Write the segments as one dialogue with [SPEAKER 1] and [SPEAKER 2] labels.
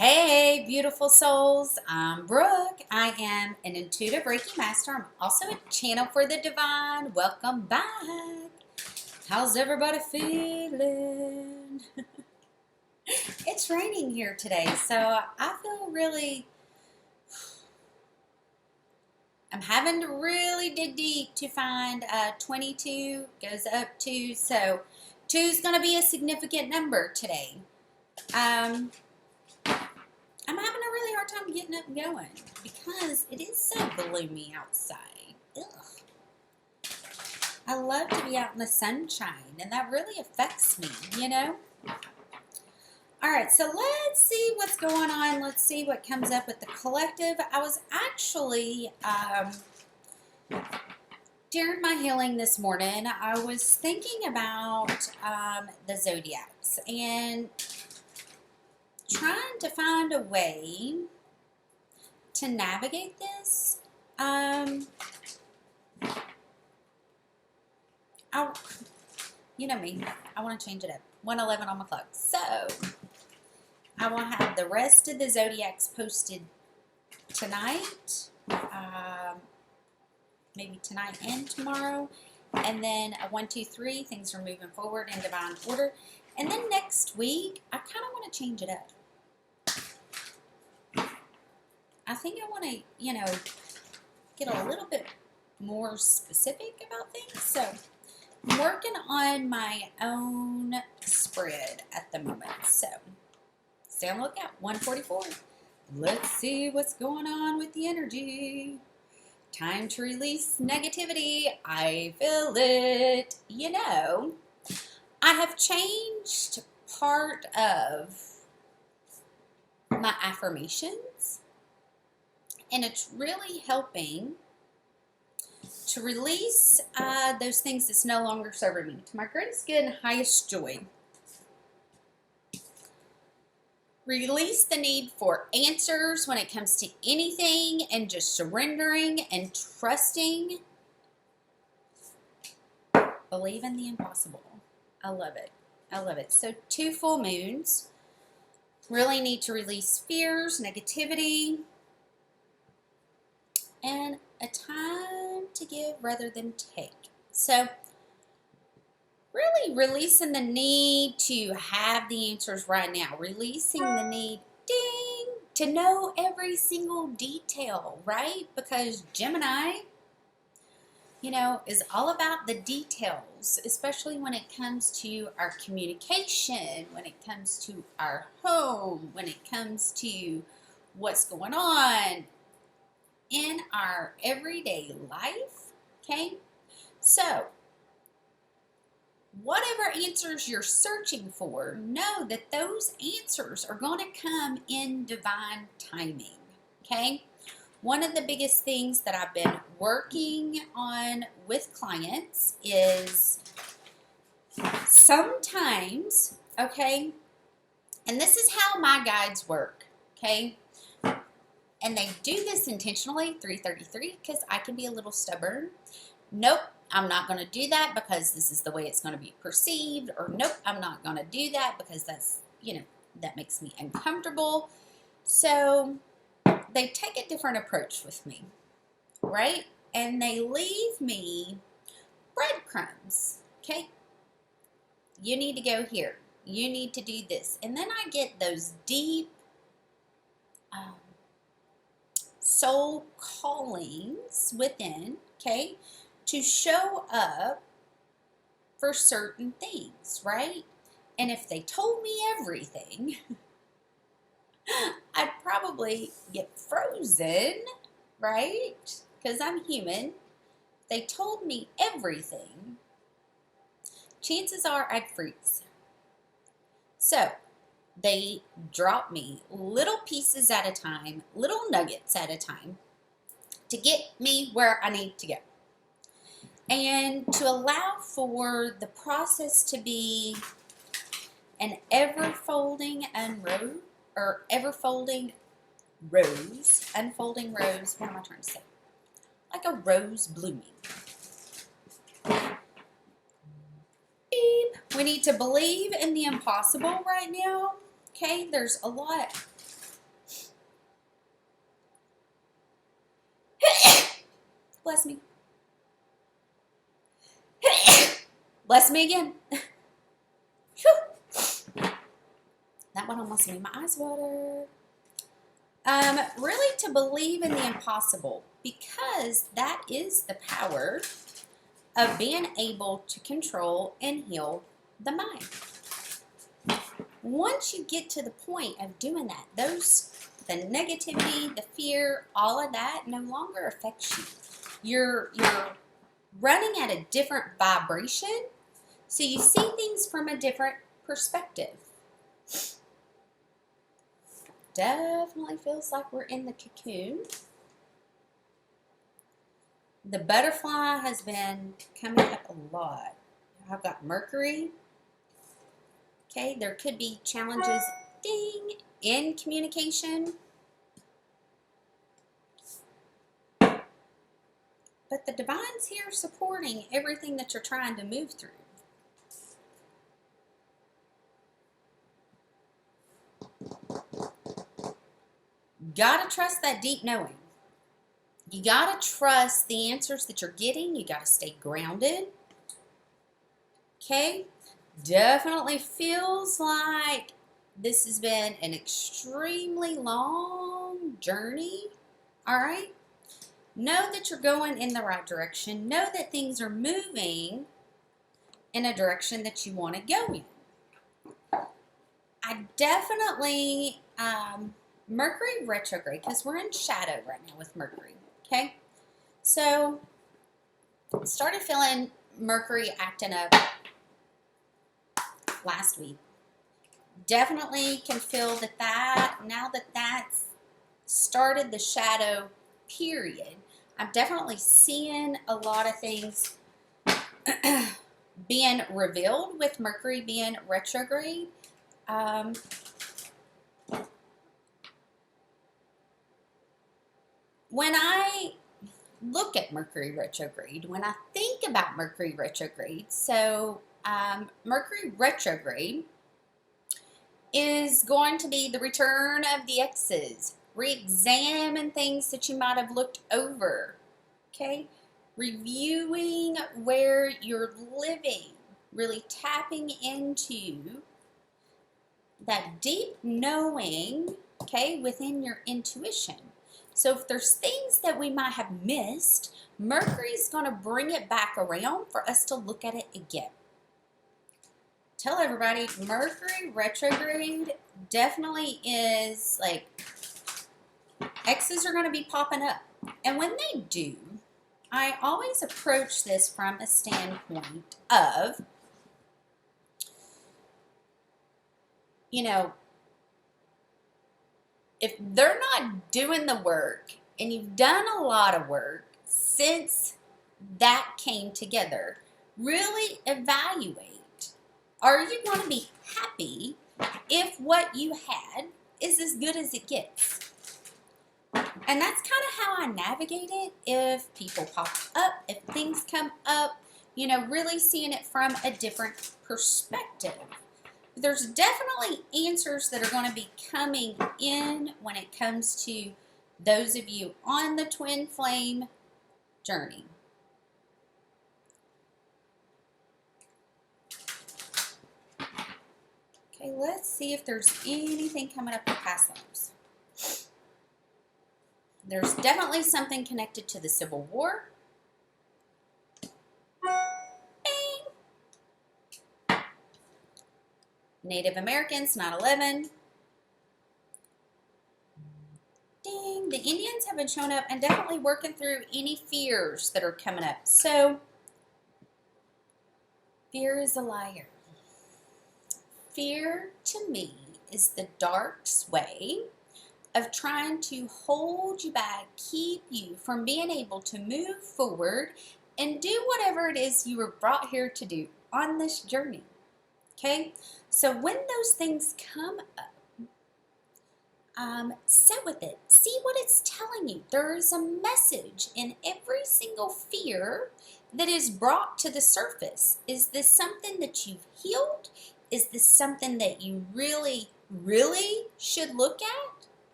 [SPEAKER 1] Hey, beautiful souls. I'm Brooke. I am an intuitive Reiki Master. I'm also a channel for the divine. Welcome back. How's everybody feeling? It's raining here today, so I feel really... I'm having to really dig deep to find 22 goes up to, so 2 is going to be a significant number today. I'm having a really hard time getting up and going because it is so gloomy outside. Ugh. I love to be out in the sunshine, and that really affects me, you know? All right, so let's see what's going on. Let's see what comes up with the collective. I was actually, during my healing this morning, I was thinking about the zodiacs and trying to find a way to navigate this. You know me, I want to change it up. 111 on my clock. So I will have the rest of the zodiacs posted tonight, maybe tonight and tomorrow, and then a 1, 2, 3. Things are moving forward in divine order, and then next week I kind of want to change it up. I think I want to, you know, get a little bit more specific about things. So I'm working on my own spread at the moment. So stay on the lookout. 144. Let's see what's going on with the energy. Time to release negativity. I feel it. You know, I have changed part of my affirmations, and it's really helping to release those things that's no longer serving me. To my greatest good and highest joy. Release the need for answers when it comes to anything and just surrendering and trusting. Believe in the impossible. I love it. I love it. So 2 full moons. Really need to release fears, negativity, and a time to give rather than take. So really releasing the need to have the answers right now. Releasing the need, ding, to know every single detail, right? Because Gemini, you know, is all about the details, especially when it comes to our communication, when it comes to our home, when it comes to what's going on in our everyday life, okay? So, whatever answers you're searching for, know that those answers are going to come in divine timing, okay? One of the biggest things that I've been working on with clients is sometimes, okay, and this is how my guides work, okay? And they do this intentionally, 333, because I can be a little stubborn. Nope, I'm not going to do that because this is the way it's going to be perceived. Or nope, I'm not going to do that because that's, you know, that makes me uncomfortable. So they take a different approach with me, right? And they leave me breadcrumbs, okay? You need to go here. You need to do this. And then I get those deep soul callings within, okay, to show up for certain things, right? And if they told me everything, I'd probably get frozen, right? Because I'm human. If they told me everything, chances are I'd freeze. So they drop me little pieces at a time, little nuggets at a time, to get me where I need to go. And to allow for the process to be an ever-folding unfolding rose, what am I trying to say? Like a rose blooming. Beep. We need to believe in the impossible right now. Okay, there's a lot bless me. Bless me again. That one almost made my eyes water. Really to believe in the impossible, because that is the power of being able to control and heal the mind. Once you get to the point of doing that, the negativity, the fear, all of that no longer affects you. You're running at a different vibration, so you see things from a different perspective. Definitely feels like we're in the cocoon. The butterfly has been coming up a lot. I've got Mercury. Okay, there could be challenges, ding, in communication. But the divine's here supporting everything that you're trying to move through. Gotta trust that deep knowing. You gotta trust the answers that you're getting. You gotta stay grounded. Okay? Definitely feels like this has been an extremely long journey. Alright? Know that you're going in the right direction. Know that things are moving in a direction that you want to go in. I definitely, Mercury retrograde, because we're in shadow right now with Mercury. Okay? So, started feeling Mercury acting up last week. Definitely can feel that now that that's started the shadow period, I'm definitely seeing a lot of things being revealed with Mercury being retrograde. When I look at Mercury retrograde, when I think about Mercury retrograde, so Mercury retrograde is going to be the return of the exes. Re-examine things that you might have looked over. Okay? Reviewing where you're living. Really tapping into that deep knowing, okay, within your intuition. So if there's things that we might have missed, Mercury's going to bring it back around for us to look at it again. Tell everybody, Mercury retrograde definitely is like, X's are going to be popping up. And when they do, I always approach this from a standpoint of, you know, if they're not doing the work, and you've done a lot of work since that came together, really evaluate. Are you going to be happy if what you had is as good as it gets? And that's kind of how I navigate it. If people pop up, if things come up, you know, really seeing it from a different perspective. There's definitely answers that are going to be coming in when it comes to those of you on the twin flame journey. Okay, let's see if there's anything coming up with past lives. There's definitely something connected to the Civil War. Bing. Native Americans, 9/11. Ding. The Indians have been showing up and definitely working through any fears that are coming up. So, fear is a liar. Fear, to me, is the dark way of trying to hold you back, keep you from being able to move forward and do whatever it is you were brought here to do on this journey. Okay? So when those things come up, sit with it. See what it's telling you. There is a message in every single fear that is brought to the surface. Is this something that you've healed? Is this something that you really, really should look at?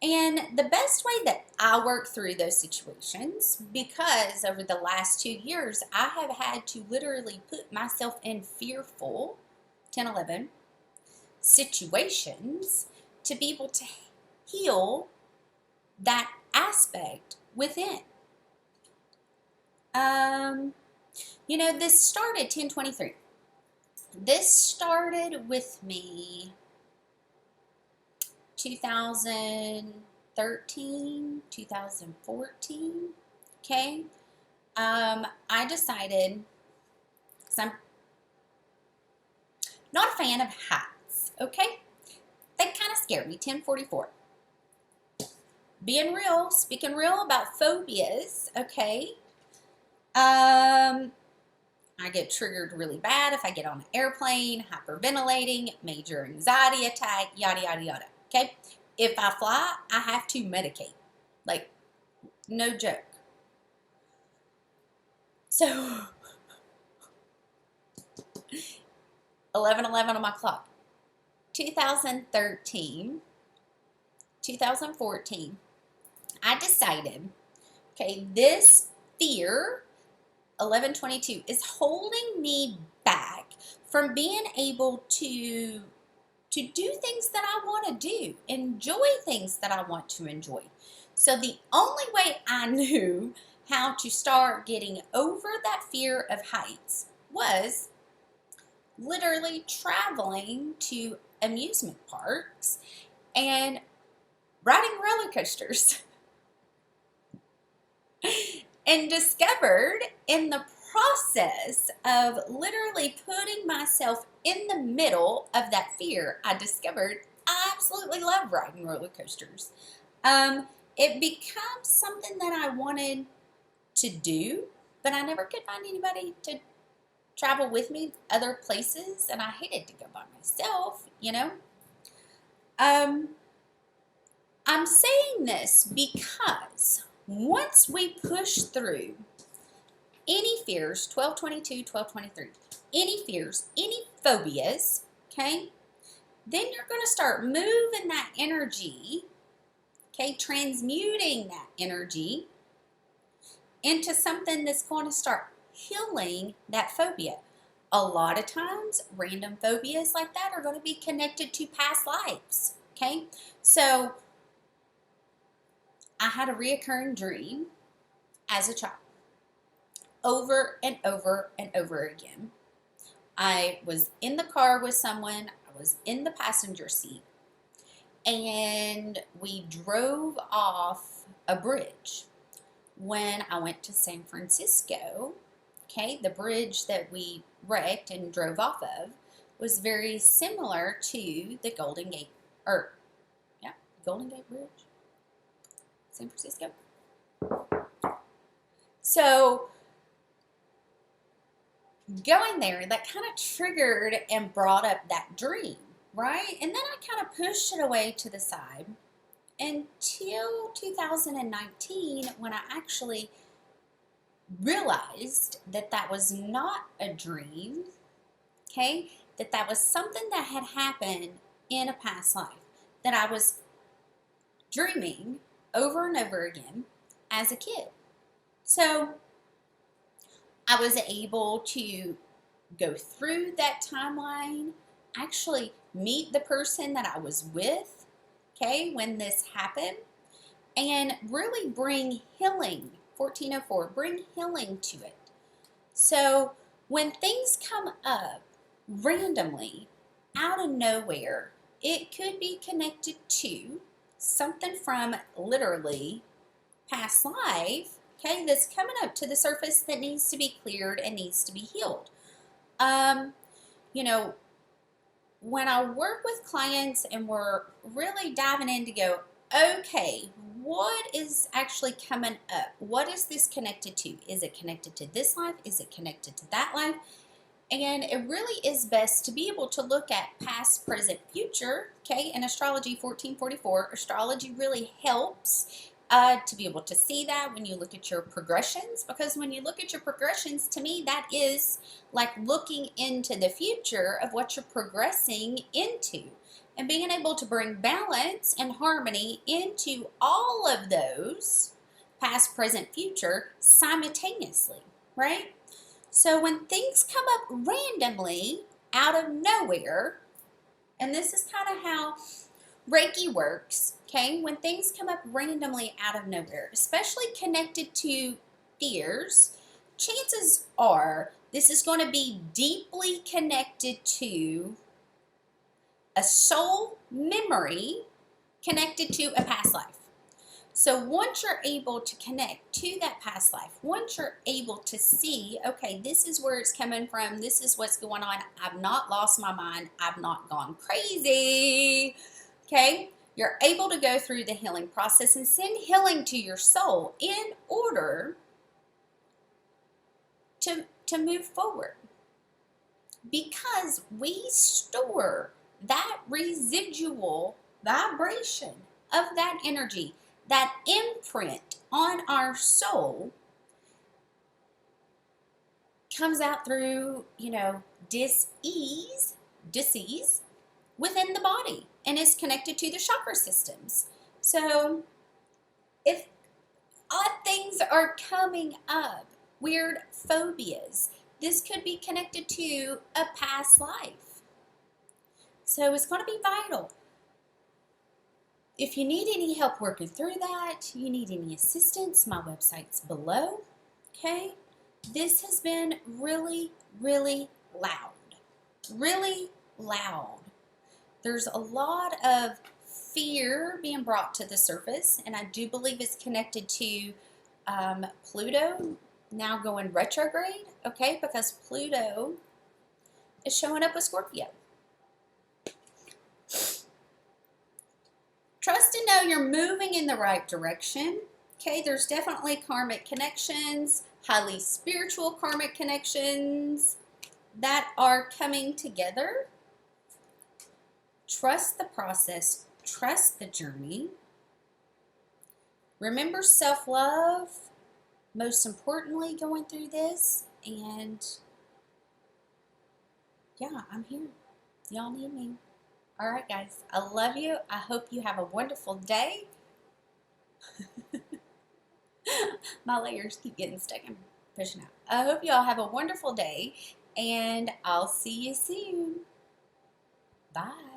[SPEAKER 1] And the best way that I work through those situations, because over the last 2 years, I have had to literally put myself in fearful 10, 11 situations to be able to heal that aspect within. This started 10/23. This started with me 2013, 2014, okay? I decided, because I'm not a fan of heights, okay? They kind of scare me, 1044. Being real, speaking real about phobias, okay? I get triggered really bad if I get on an airplane, hyperventilating, major anxiety attack, yada, yada, yada. Okay? If I fly, I have to medicate. Like, no joke. So, 11:11 on my clock. 2013, 2014, I decided, okay, this fear, 11/22, is holding me back from being able to do things that I want to do, enjoy things that I want to enjoy. So the only way I knew how to start getting over that fear of heights was literally traveling to amusement parks and riding roller coasters. And discovered in the process of literally putting myself in the middle of that fear, I discovered I absolutely love riding roller coasters. It becomes something that I wanted to do, but I never could find anybody to travel with me other places, and I hated to go by myself, I'm saying this because once we push through any fears, 12/22, 12/23, any fears, any phobias, okay, then you're going to start moving that energy, okay, transmuting that energy into something that's going to start healing that phobia. A lot of times, random phobias like that are going to be connected to past lives, okay? So, I had a reoccurring dream as a child, over and over and over again. I was in the car with someone, I was in the passenger seat, and we drove off a bridge. When I went to San Francisco, okay, the bridge that we wrecked and drove off of was very similar to the Golden Gate Bridge, San Francisco. So, going there, that kind of triggered and brought up that dream, right? And then I kind of pushed it away to the side until 2019, when I actually realized that that was not a dream, okay? That was something that had happened in a past life, that I was dreaming over and over again as a kid. So I was able to go through that timeline, actually meet the person that I was with, okay, when this happened, and really bring healing, 1404, bring healing to it. So when things come up randomly, out of nowhere, it could be connected to something from literally past life, okay, that's coming up to the surface that needs to be cleared and needs to be healed. When I work with clients and we're really diving in to go, okay, what is actually coming up? What is this connected to? Is it connected to this life? Is it connected to that life? And it really is best to be able to look at past, present, future, okay? In Astrology 1444, Astrology really helps to be able to see that when you look at your progressions, because when you look at your progressions, to me, that is like looking into the future of what you're progressing into. and being able to bring balance and harmony into all of those, past, present, future, simultaneously, right? So when things come up randomly out of nowhere, and this is kind of how Reiki works, okay? When things come up randomly out of nowhere, especially connected to fears, chances are this is going to be deeply connected to a soul memory connected to a past life. So once you're able to connect to that past life, once you're able to see, okay, this is where it's coming from, this is what's going on, I've not lost my mind, I've not gone crazy, okay, you're able to go through the healing process and send healing to your soul in order to move forward. Because we store that residual vibration of that energy, that imprint on our soul, comes out through, dis-ease within the body and is connected to the chakra systems. So if odd things are coming up, weird phobias, this could be connected to a past life. So it's going to be vital. If you need any help working through that, you need any assistance, my website's below, okay? This has been really, really loud. Really loud. There's a lot of fear being brought to the surface, and I do believe it's connected to Pluto now going retrograde, okay? Because Pluto is showing up with Scorpio. Trust and know you're moving in the right direction. Okay, there's definitely karmic connections, highly spiritual karmic connections that are coming together. Trust the process, trust the journey. Remember self-love, most importantly going through this. And yeah, I'm here. Y'all need me. All right, guys, I love you. I hope you have a wonderful day. My layers keep getting stuck. I'm pushing out. I hope you all have a wonderful day, and I'll see you soon. Bye.